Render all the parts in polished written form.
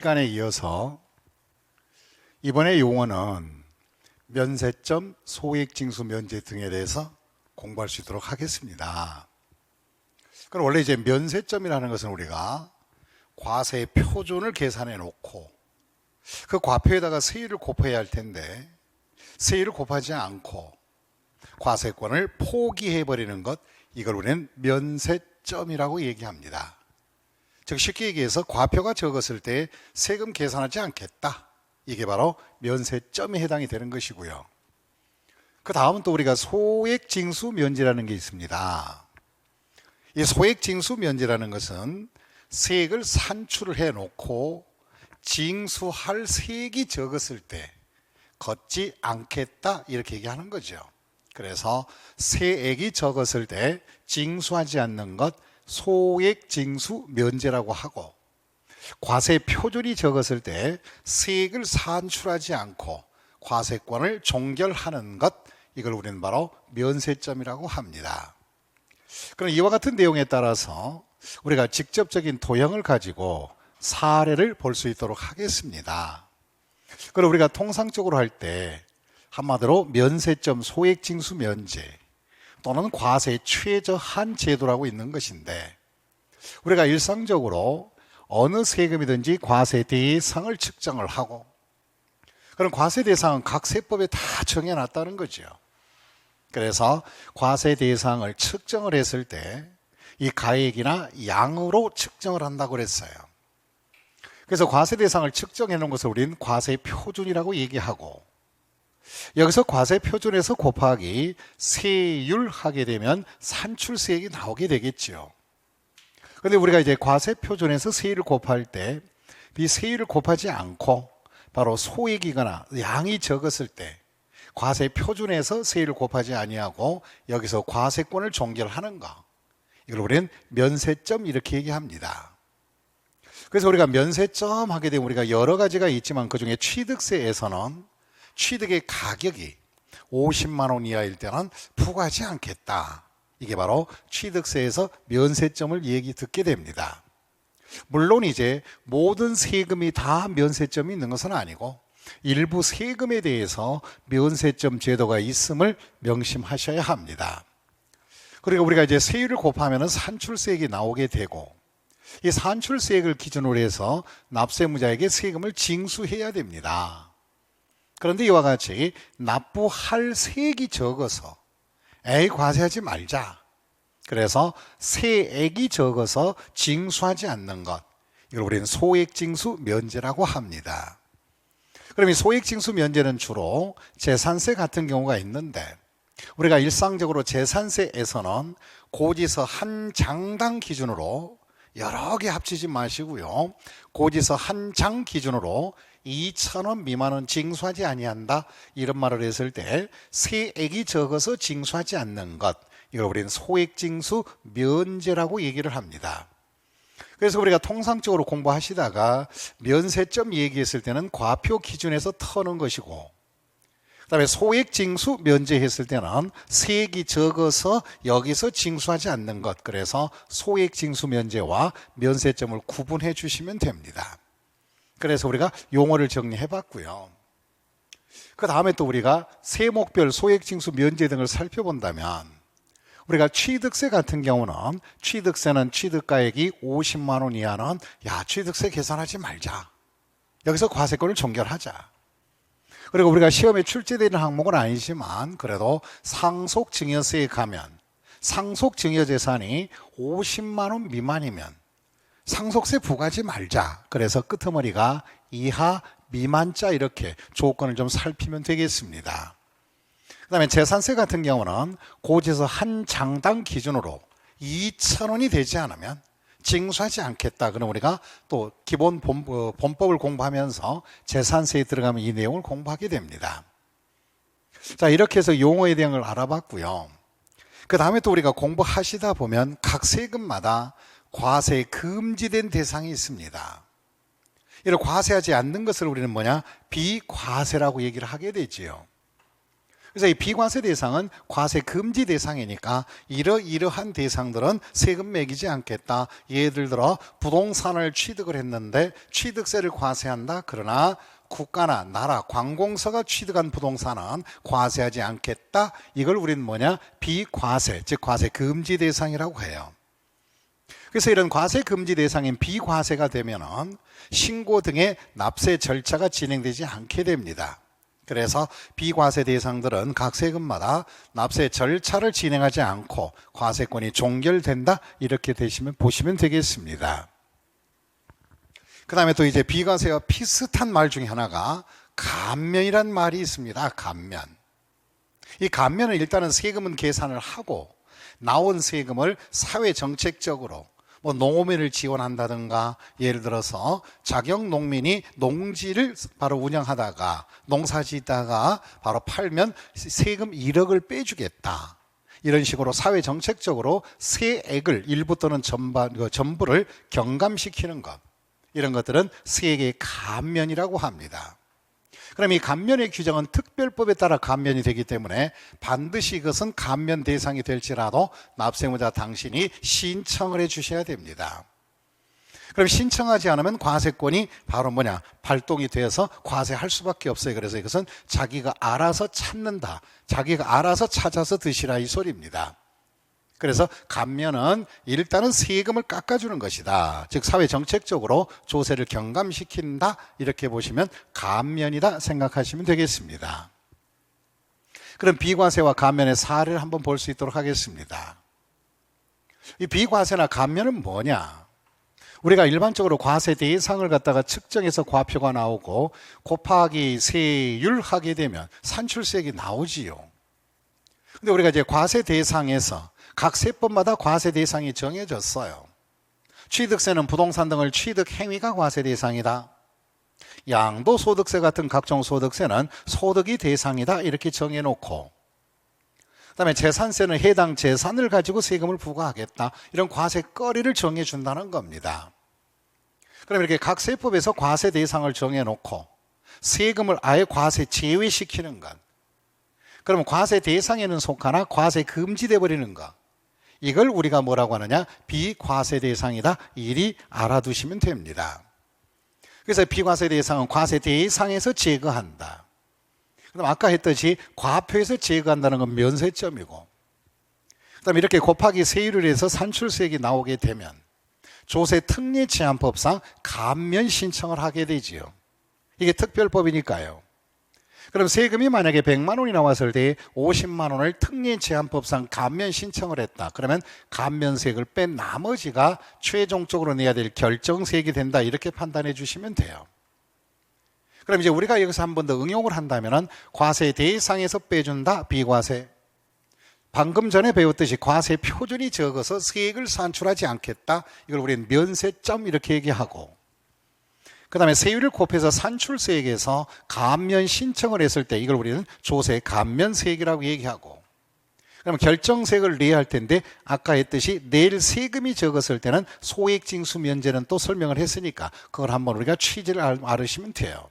시간에 이어서 이번의 용어는 면세점, 소액징수 면제 등에 대해서 공부할 수 있도록 하겠습니다. 그럼 원래 이제 면세점이라는 것은 우리가 과세 표준을 계산해 놓고 그 과표에다가 세율을 곱해야 할 텐데 세율을 곱하지 않고 과세권을 포기해 버리는 것, 이걸 우리는 면세점이라고 얘기합니다. 즉 쉽게 얘기해서 과표가 적었을 때 세금 계산하지 않겠다, 이게 바로 면세점에 해당이 되는 것이고요. 그 다음은 또 우리가 소액징수 면제라는 게 있습니다. 이 소액징수 면제라는 것은 세액을 산출을 해 놓고 징수할 세액이 적었을 때 걷지 않겠다, 이렇게 얘기하는 거죠. 그래서 세액이 적었을 때 징수하지 않는 것, 소액징수 면제라고 하고, 과세 표준이 적었을 때 세액을 산출하지 않고 과세권을 종결하는 것, 이걸 우리는 바로 면세점이라고 합니다. 그럼 이와 같은 내용에 따라서 우리가 직접적인 도형을 가지고 사례를 볼 수 있도록 하겠습니다. 그럼 우리가 통상적으로 할 때 한마디로 면세점, 소액징수 면제 또는 과세 최저한 제도라고 있는 것인데, 우리가 일상적으로 어느 세금이든지 과세 대상을 측정을 하고, 그럼 과세 대상은 각 세법에 다 정해놨다는 거죠. 그래서 과세 대상을 측정을 했을 때 이 가액이나 양으로 측정을 한다고 그랬어요. 그래서 과세 대상을 측정해 놓은 것을 우리는 과세 표준이라고 얘기하고, 여기서 과세 표준에서 곱하기 세율 하게 되면 산출세액이 나오게 되겠죠. 그런데 우리가 이제 과세 표준에서 세율을 곱할 때 이 세율을 곱하지 않고 바로 소액이거나 양이 적었을 때 과세 표준에서 세율을 곱하지 아니하고 여기서 과세권을 종결하는 거, 이걸 우리는 면세점, 이렇게 얘기합니다. 그래서 우리가 면세점 하게 되면 우리가 여러 가지가 있지만 그중에 취득세에서는 취득의 가격이 50만 원 이하일 때는 부과하지 않겠다, 이게 바로 취득세에서 면세점을 얘기 듣게 됩니다. 물론 이제 모든 세금이 다 면세점이 있는 것은 아니고 일부 세금에 대해서 면세점 제도가 있음을 명심하셔야 합니다. 그리고 우리가 이제 세율을 곱하면 산출세액이 나오게 되고, 이 산출세액을 기준으로 해서 납세무자에게 세금을 징수해야 됩니다. 그런데 이와 같이 납부할 세액이 적어서 과세하지 말자, 그래서 세액이 적어서 징수하지 않는 것, 이걸 우리는 소액징수 면제라고 합니다. 그럼 이 소액징수 면제는 주로 재산세 같은 경우가 있는데, 우리가 일상적으로 재산세에서는 고지서 한 장당 기준으로 여러 개 합치지 마시고요, 고지서 한 장 기준으로 2,000원 미만은 징수하지 아니한다, 이런 말을 했을 때 세액이 적어서 징수하지 않는 것, 이걸 우리는 소액징수 면제라고 얘기를 합니다. 그래서 우리가 통상적으로 공부하시다가 면세점 얘기했을 때는 과표 기준에서 터는 것이고, 그다음에 소액징수 면제했을 때는 세액이 적어서 여기서 징수하지 않는 것, 그래서 소액징수 면제와 면세점을 구분해 주시면 됩니다. 그래서 우리가 용어를 정리해 봤고요. 그 다음에 또 우리가 세목별 소액징수 면제 등을 살펴본다면, 우리가 취득세 같은 경우는 취득세는 취득가액이 50만 원 이하는 취득세 계산하지 말자, 여기서 과세권을 종결하자. 그리고 우리가 시험에 출제되는 항목은 아니지만 그래도 상속증여세에 가면 상속증여재산이 50만 원 미만이면 상속세 부과하지 말자, 그래서 끄트머리가 이하 미만자, 이렇게 조건을 좀 살피면 되겠습니다. 그 다음에 재산세 같은 경우는 고지서 한 장당 기준으로 2,000원이 되지 않으면 징수하지 않겠다. 그럼 우리가 또 기본 본법을 공부하면서 재산세에 들어가면 이 내용을 공부하게 됩니다. 자, 이렇게 해서 용어에 대한 걸 알아봤고요. 그 다음에 또 우리가 공부하시다 보면 각 세금마다 과세 금지된 대상이 있습니다. 이를 과세하지 않는 것을 우리는 비과세라고 얘기를 하게 되지요. 그래서 이 비과세 대상은 과세 금지 대상이니까 이러이러한 대상들은 세금 매기지 않겠다. 예를 들어 부동산을 취득을 했는데 취득세를 과세한다. 그러나 국가나 나라, 관공서가 취득한 부동산은 과세하지 않겠다. 이걸 우리는 뭐냐? 비과세, 즉 과세 금지 대상이라고 해요. 그래서 이런 과세 금지 대상인 비과세가 되면은 신고 등의 납세 절차가 진행되지 않게 됩니다. 그래서 비과세 대상들은 각 세금마다 납세 절차를 진행하지 않고 과세권이 종결된다. 이렇게 보시면 되겠습니다. 그 다음에 또 이제 비과세와 비슷한 말 중에 하나가 감면이란 말이 있습니다. 감면. 이 감면은 일단은 세금은 계산을 하고 나온 세금을 사회정책적으로 뭐 농어민을 지원한다든가 예를 들어서 자격 농민이 농지를 바로 운영하다가 농사 짓다가 바로 팔면 세금 1억을 빼주겠다. 이런 식으로 사회정책적으로 세액을 일부 또는 전부를 경감시키는 것. 이런 것들은 세액의 감면이라고 합니다. 그럼 이 감면의 규정은 특별법에 따라 감면이 되기 때문에 반드시 이것은 감면 대상이 될지라도 납세무자 당신이 신청을 해 주셔야 됩니다. 그럼 신청하지 않으면 과세권이 바로 발동이 돼서 과세할 수밖에 없어요. 그래서 이것은 자기가 알아서 찾는다. 자기가 알아서 찾아서 드시라 이 소리입니다. 그래서 감면은 일단은 세금을 깎아주는 것이다. 즉 사회정책적으로 조세를 경감시킨다. 이렇게 보시면 감면이다 생각하시면 되겠습니다. 그럼 비과세와 감면의 사례를 한번 볼 수 있도록 하겠습니다. 이 비과세나 감면은 뭐냐? 우리가 일반적으로 과세 대상을 갖다가 측정해서 과표가 나오고 곱하기 세율 하게 되면 산출세액이 나오지요. 근데 우리가 이제 과세 대상에서 각 세법마다 과세 대상이 정해졌어요. 취득세는 부동산 등을 취득 행위가 과세 대상이다. 양도소득세 같은 각종 소득세는 소득이 대상이다. 이렇게 정해놓고 그다음에 재산세는 해당 재산을 가지고 세금을 부과하겠다. 이런 과세거리를 정해준다는 겁니다. 그럼 이렇게 각 세법에서 과세 대상을 정해놓고 세금을 아예 과세 제외시키는 것. 그러면 과세 대상에는 속하나 과세 금지돼 버리는 것. 이걸 우리가 뭐라고 하느냐? 비과세 대상이다. 이리 알아두시면 됩니다. 그래서 비과세 대상은 과세 대상에서 제거한다. 그럼 아까 했듯이 과표에서 제거한다는 건 면세점이고 그다음에 이렇게 곱하기 세율을 해서 산출세액이 나오게 되면 조세 특례 제한법상 감면 신청을 하게 되지요. 이게 특별법이니까요. 그럼 세금이 만약에 100만 원이 나왔을 때 50만 원을 특례 제한법상 감면 신청을 했다. 그러면 감면세액을 뺀 나머지가 최종적으로 내야 될 결정세액이 된다. 이렇게 판단해 주시면 돼요. 그럼 이제 우리가 여기서 한 번 더 응용을 한다면 과세 대상에서 빼준다. 비과세. 방금 전에 배웠듯이 과세 표준이 적어서 세액을 산출하지 않겠다. 이걸 우리는 면세점 이렇게 얘기하고 그 다음에 세율을 곱해서 산출세액에서 감면 신청을 했을 때 이걸 우리는 조세 감면세액이라고 얘기하고 그러면 결정세액을 내야 할 텐데 아까 했듯이 낼 세금이 적었을 때는 소액징수 면제는 또 설명을 했으니까 그걸 한번 우리가 취지를 알으시면 돼요.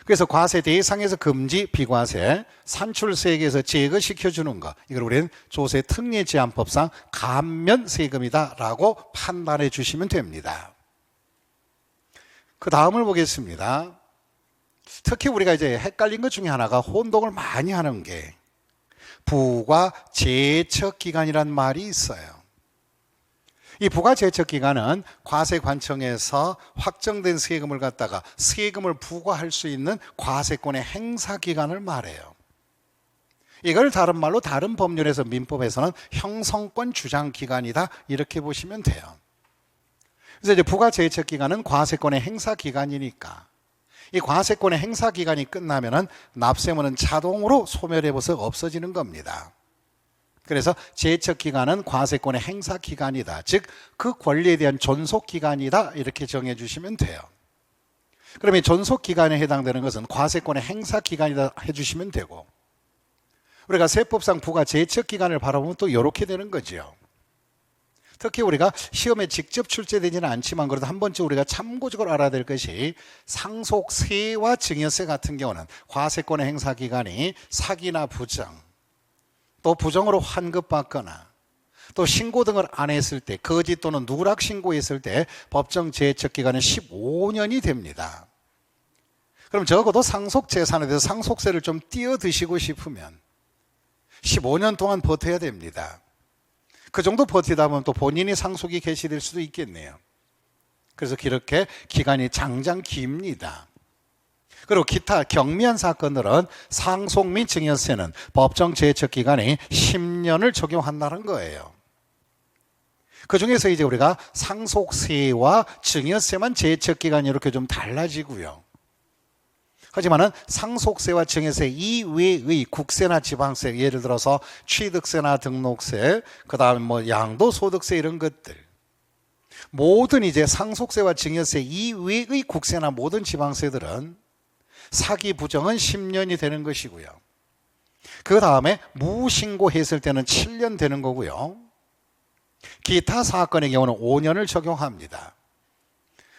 그래서 과세 대상에서 금지 비과세, 산출세액에서 제거시켜주는 것 이걸 우리는 조세 특례 제한법상 감면세금이다라고 판단해 주시면 됩니다. 그 다음을 보겠습니다. 특히 우리가 이제 헷갈린 것 중에 하나가 혼동을 많이 하는 게 부과 제척기간이란 말이 있어요. 이 부과 제척기간은 과세관청에서 확정된 세금을 갖다가 세금을 부과할 수 있는 과세권의 행사기간을 말해요. 이걸 다른 말로 다른 법률에서 민법에서는 형성권 주장기간이다 이렇게 보시면 돼요. 그래서 이제 부과 제척 기간은 과세권의 행사 기간이니까 이 과세권의 행사 기간이 끝나면은 납세물은 자동으로 소멸해버서 없어지는 겁니다. 그래서 제척 기간은 과세권의 행사 기간이다. 즉 그 권리에 대한 존속 기간이다. 이렇게 정해 주시면 돼요. 그러면 존속 기간에 해당되는 것은 과세권의 행사 기간이다 해 주시면 되고 우리가 세법상 부과 제척 기간을 바라보면 또 이렇게 되는 거죠. 특히 우리가 시험에 직접 출제되지는 않지만 그래도 한 번쯤 우리가 참고적으로 알아야 될 것이 상속세와 증여세 같은 경우는 과세권의 행사기간이 사기나 부정, 또 부정으로 환급받거나 또 신고 등을 안 했을 때, 거짓 또는 누락 신고했을 때 법정 제척기간은 15년이 됩니다. 그럼 적어도 상속재산에 대해서 상속세를 좀 띄어드시고 싶으면 15년 동안 버텨야 됩니다. 그 정도 버티다 보면 또 본인이 상속이 개시될 수도 있겠네요. 그래서 그렇게 기간이 장장 깁니다. 그리고 기타 경미한 사건들은 상속 및 증여세는 법정 제척 기간이 10년을 적용한다는 거예요. 그 중에서 이제 우리가 상속세와 증여세만 제척 기간이 이렇게 좀 달라지고요. 하지만은 상속세와 증여세 이외의 국세나 지방세, 예를 들어서 취득세나 등록세, 그 다음에 뭐 양도소득세 이런 것들, 모든 이제 상속세와 증여세 이외의 국세나 모든 지방세들은 사기 부정은 10년이 되는 것이고요. 그 다음에 무신고했을 때는 7년 되는 거고요. 기타 사건의 경우는 5년을 적용합니다.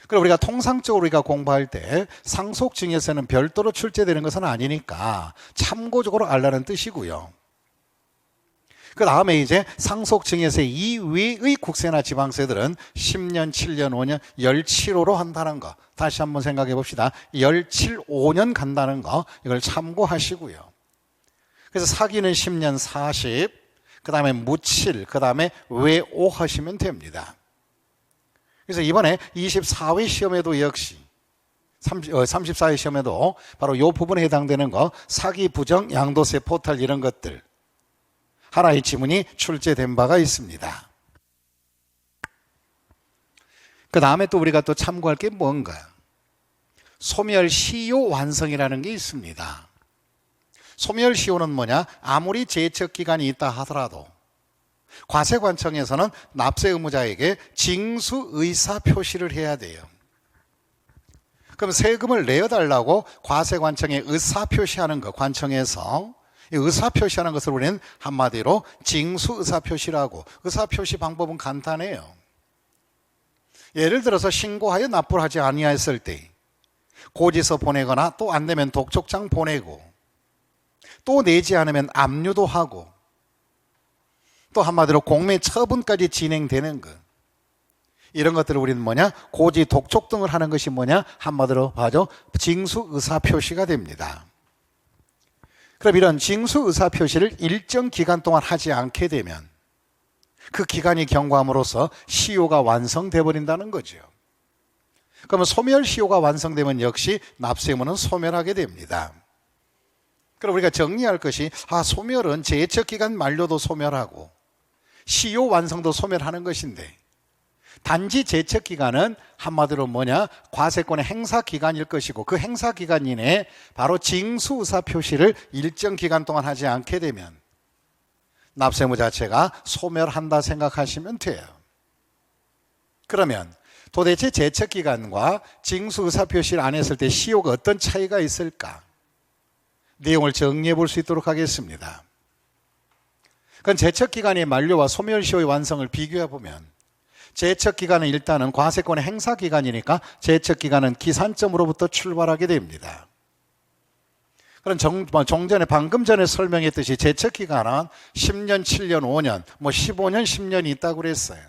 그럼 우리가 통상적으로 우리가 공부할 때 상속증여세는 별도로 출제되는 것은 아니니까 참고적으로 알라는 뜻이고요. 그 다음에 이제 상속증여세 이외의 국세나 지방세들은 10년, 7년, 5년, 17호로 한다는 거. 다시 한번 생각해 봅시다. 17, 5년 간다는 거 이걸 참고하시고요. 그래서 사기는 10년 40, 그 다음에 무칠, 그 다음에 외오 하시면 됩니다. 그래서 이번에 24회 시험에도 역시 34회 시험에도 바로 이 부분에 해당되는 거, 사기, 부정, 양도세, 포탈 이런 것들 하나의 지문이 출제된 바가 있습니다. 그 다음에 또 우리가 또 참고할 게 뭔가, 소멸시효 완성이라는 게 있습니다. 소멸시효는 뭐냐, 아무리 제척기간이 있다 하더라도 과세관청에서는 납세 의무자에게 징수 의사 표시를 해야 돼요. 그럼 세금을 내어달라고 과세관청에 의사 표시하는 거, 관청에서 의사 표시하는 것을 우리는 한마디로 징수 의사 표시라고. 의사 표시 방법은 간단해요. 예를 들어서 신고하여 납부를 하지 아니하였을 때 고지서 보내거나 또 안 되면 독촉장 보내고 또 내지 않으면 압류도 하고 또 한마디로 공매 처분까지 진행되는 것, 이런 것들을 우리는 뭐냐, 고지 독촉 등을 하는 것이 뭐냐, 한마디로 봐도 징수 의사 표시가 됩니다. 그럼 이런 징수 의사 표시를 일정 기간 동안 하지 않게 되면 그 기간이 경과함으로써 시효가 완성돼 버린다는 거죠. 그러면 소멸 시효가 완성되면 역시 납세 의무는 소멸하게 됩니다. 그럼 우리가 정리할 것이, 소멸은 제척 기간 만료도 소멸하고 시효 완성도 소멸하는 것인데, 단지 제척 기간은 한마디로 뭐냐, 과세권의 행사 기간일 것이고 그 행사 기간 이내에 바로 징수 의사 표시를 일정 기간 동안 하지 않게 되면 납세 의무 자체가 소멸한다 생각하시면 돼요. 그러면 도대체 제척 기간과 징수 의사 표시를 안 했을 때 시효가 어떤 차이가 있을까? 내용을 정리해 볼 수 있도록 하겠습니다. 그건 제척 기간의 만료와 소멸 시효의 완성을 비교해 보면, 제척 기간은 일단은 과세권의 행사 기간이니까 제척 기간은 기산점으로부터 출발하게 됩니다. 그럼 종전에 방금 전에 설명했듯이 제척 기간은 10년, 7년, 5년, 15년, 10년이 있다고 그랬어요.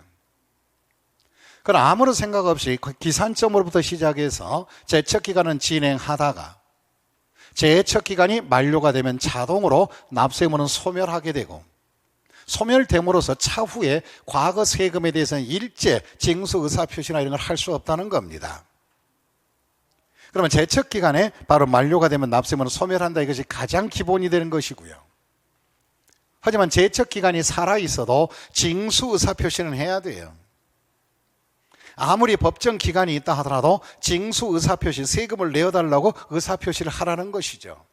그럼 아무런 생각 없이 기산점으로부터 시작해서 제척 기간은 진행하다가 제척 기간이 만료가 되면 자동으로 납세 의무는 소멸하게 되고, 소멸됨으로써 차후에 과거 세금에 대해서는 일제 징수 의사 표시나 이런 걸 할 수 없다는 겁니다. 그러면 제척 기간에 바로 만료가 되면 납세 의무는 소멸한다, 이것이 가장 기본이 되는 것이고요. 하지만 제척 기간이 살아 있어도 징수 의사 표시는 해야 돼요. 아무리 법정 기간이 있다 하더라도 징수 의사 표시, 세금을 내어달라고 의사 표시를 하라는 것이죠.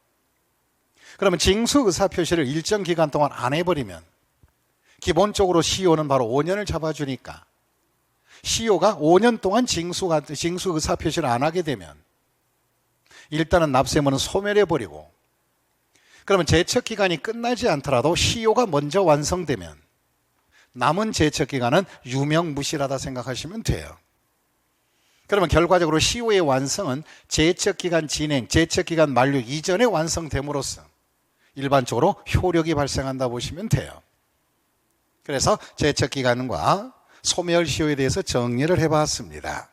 그러면 징수 의사 표시를 일정 기간 동안 안 해버리면 기본적으로 시효는 바로 5년을 잡아주니까, 시효가 5년 동안 징수 의사 표시를 안 하게 되면 일단은 납세 의무는 소멸해버리고, 그러면 제척 기간이 끝나지 않더라도 시효가 먼저 완성되면 남은 제척 기간은 유명무실하다 생각하시면 돼요. 그러면 결과적으로 시효의 완성은 제척 기간 진행, 제척 기간 만료 이전에 완성됨으로써 일반적으로 효력이 발생한다 보시면 돼요. 그래서 제척 기간과 소멸 시효에 대해서 정리를 해봤습니다.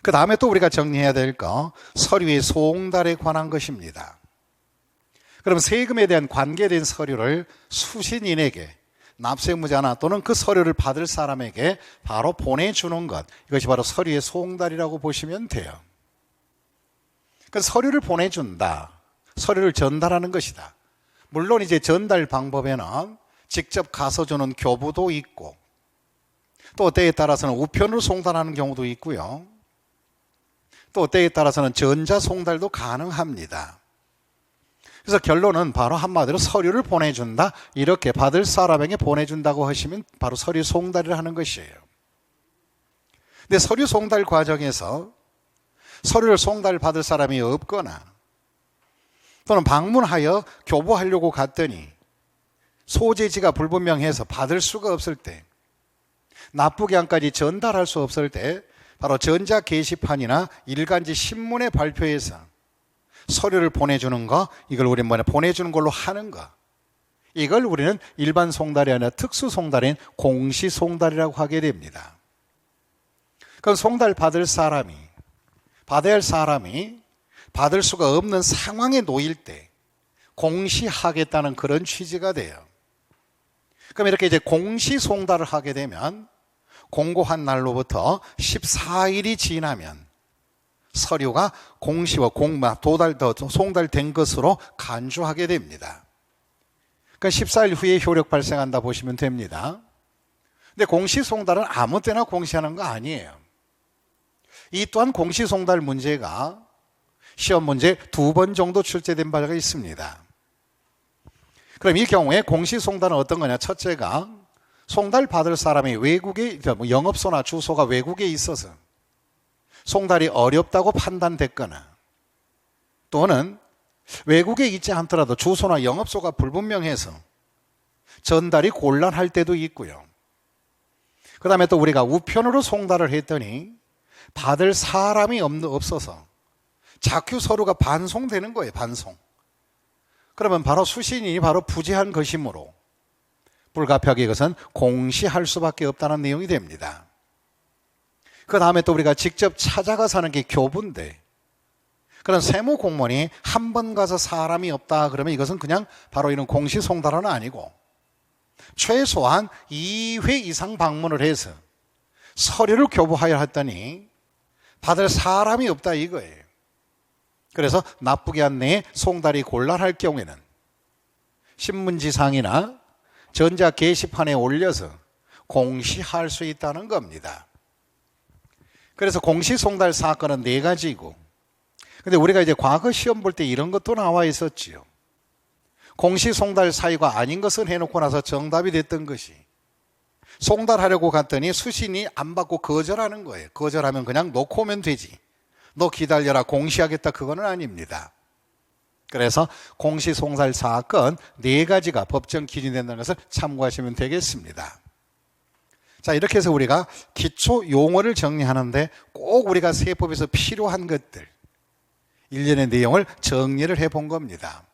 그 다음에 또 우리가 정리해야 될 거 서류의 송달에 관한 것입니다. 그럼 세금에 대한 관계된 서류를 수신인에게 납세무자나 또는 그 서류를 받을 사람에게 바로 보내주는 것, 이것이 바로 서류의 송달이라고 보시면 돼요. 그 서류를 보내준다, 서류를 전달하는 것이다. 물론 이제 전달 방법에는 직접 가서 주는 교부도 있고 또 때에 따라서는 우편으로 송달하는 경우도 있고요. 또 때에 따라서는 전자 송달도 가능합니다. 그래서 결론은 바로 한마디로 서류를 보내준다, 이렇게 받을 사람에게 보내준다고 하시면 바로 서류 송달을 하는 것이에요. 근데 서류 송달 과정에서 서류를 송달 받을 사람이 없거나 또는 방문하여 교부하려고 갔더니 소재지가 불분명해서 받을 수가 없을 때, 납부기한까지 전달할 수 없을 때 바로 전자 게시판이나 일간지 신문에 발표해서 서류를 보내주는 거, 이걸 우리는 보내주는 걸로 하는 거, 이걸 우리는 일반 송달이 아니라 특수 송달인 공시 송달이라고 하게 됩니다. 그럼 송달 받을 사람이, 받아야 할 사람이 받을 수가 없는 상황에 놓일 때 공시하겠다는 그런 취지가 돼요. 그럼 이렇게 이제 공시 송달을 하게 되면 공고한 날로부터 14일이 지나면 서류가 공시와 송달된 것으로 간주하게 됩니다. 그러니까 14일 후에 효력 발생한다 보시면 됩니다. 근데 공시 송달은 아무 때나 공시하는 거 아니에요. 이 또한 공시 송달 문제가 시험 문제 2번 정도 출제된 바가 있습니다. 그럼 이 경우에 공시 송달은 어떤 거냐? 첫째가 송달 받을 사람이 외국에, 영업소나 주소가 외국에 있어서 송달이 어렵다고 판단됐거나 또는 외국에 있지 않더라도 주소나 영업소가 불분명해서 전달이 곤란할 때도 있고요. 그 다음에 또 우리가 우편으로 송달을 했더니 받을 사람이 없어서 자큐 서류가 반송되는 거예요. 반송. 그러면 바로 수신인이 바로 부재한 것이므로 불가피하게 이것은 공시할 수밖에 없다는 내용이 됩니다. 그 다음에 또 우리가 직접 찾아가서 하는 게 교부인데, 그런 세무 공무원이 한 번 가서 사람이 없다 그러면 이것은 그냥 바로 이런 공시 송달은 아니고 최소한 2회 이상 방문을 해서 서류를 교부하여 했더니 받을 사람이 없다 이거예요. 그래서 납부기한 내에 송달이 곤란할 경우에는 신문지상이나 전자 게시판에 올려서 공시할 수 있다는 겁니다. 그래서 공시 송달 사건은 4가지이고, 근데 우리가 이제 과거 시험 볼 때 이런 것도 나와 있었지요. 공시 송달 사유가 아닌 것을 해놓고 나서 정답이 됐던 것이, 송달하려고 갔더니 수신이 안 받고 거절하는 거예요. 거절하면 그냥 놓고 오면 되지, 너 기다려라 공시하겠다, 그거는 아닙니다. 그래서 공시 송달 사건 4가지가 법정 기준이 된다는 것을 참고하시면 되겠습니다. 자, 이렇게 해서 우리가 기초 용어를 정리하는데 꼭 우리가 세법에서 필요한 것들, 일련의 내용을 정리를 해본 겁니다.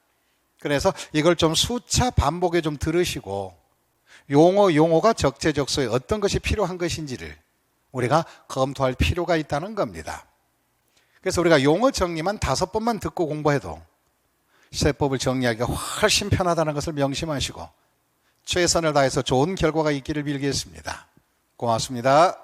그래서 이걸 좀 수차 반복에 좀 들으시고 용어가 적재적소에 어떤 것이 필요한 것인지를 우리가 검토할 필요가 있다는 겁니다. 그래서 우리가 용어 정리만 5번만 듣고 공부해도 세법을 정리하기가 훨씬 편하다는 것을 명심하시고 최선을 다해서 좋은 결과가 있기를 빌겠습니다. 고맙습니다.